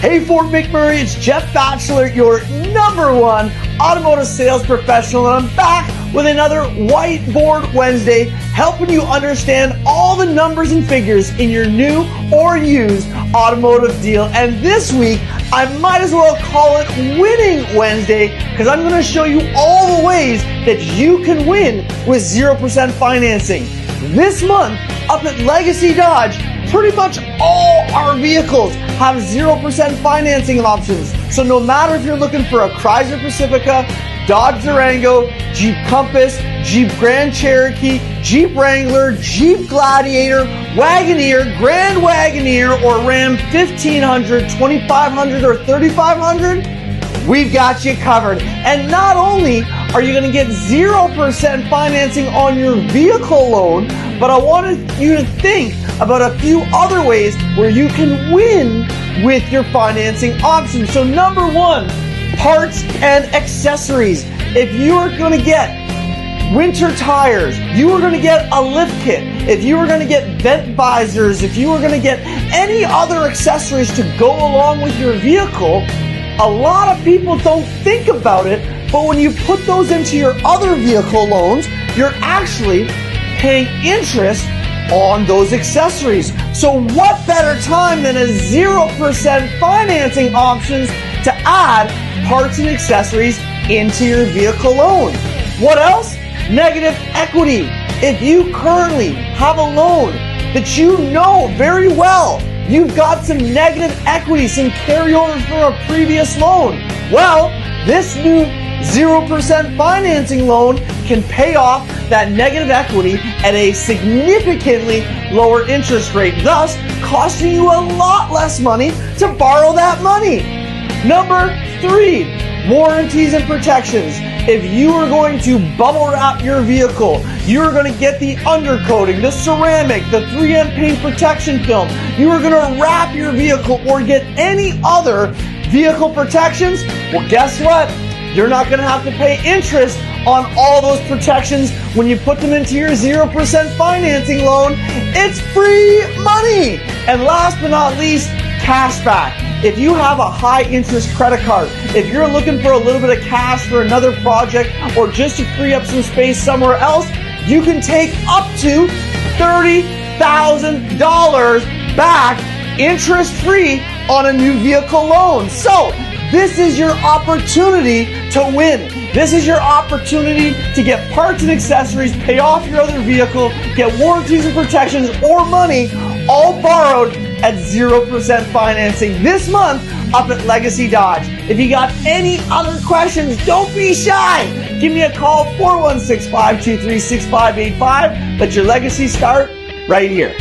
Hey Fort McMurray, it's Jeff Batchelor, your #1 automotive sales professional, and I'm back with another Whiteboard Wednesday, helping you understand all the numbers and figures in your new or used automotive deal. And this week, I might as well call it Winning Wednesday, because I'm going to show you all the ways that you can win with 0% financing. This month, up at Legacy Dodge, pretty much all our vehicles have 0% financing options. So no matter if you're looking for a Chrysler Pacifica, Dodge Durango, Jeep Compass, Jeep Grand Cherokee, Jeep Wrangler, Jeep Gladiator, Wagoneer, Grand Wagoneer, or Ram 1500, 2500, or 3500, we've got you covered. And not only are you going to get 0% financing on your vehicle loan, but I wanted you to think about a few other ways where you can win with your financing options. So number 1, parts and accessories. If you are going to get winter tires, you are going to get a lift kit, if you are going to get vent visors, if you are going to get any other accessories to go along with your vehicle, a lot of people don't think about it, but when you put those into your other vehicle loans, you're actually paying interest on those accessories. So what better time than a 0% financing options to add parts and accessories into your vehicle loan? What else? Negative equity. If you currently have a loan that you know very well, you've got some negative equity, some carryover from a previous loan, well, this new 0% financing loan can pay off that negative equity at a significantly lower interest rate, thus costing you a lot less money to borrow that money. Number 3, warranties and protections. If you are going to bubble wrap your vehicle, you are going to get the undercoating, the ceramic, the 3M paint protection film, you are going to wrap your vehicle or get any other vehicle protections, well, guess what? You're not going to have to pay interest on all those protections when you put them into your 0% financing loan. It's free money. And last but not least, cash back. If you have a high interest credit card, if you're looking for a little bit of cash for another project or just to free up some space somewhere else, you can take up to $30,000 back interest free on a new vehicle loan. So this is your opportunity to win. This is your opportunity to get parts and accessories, pay off your other vehicle, get warranties and protections or money, all borrowed at 0% financing this month up at Legacy Dodge. If you got any other questions, don't be shy. Give me a call, 416-523-6585. Let your legacy start right here.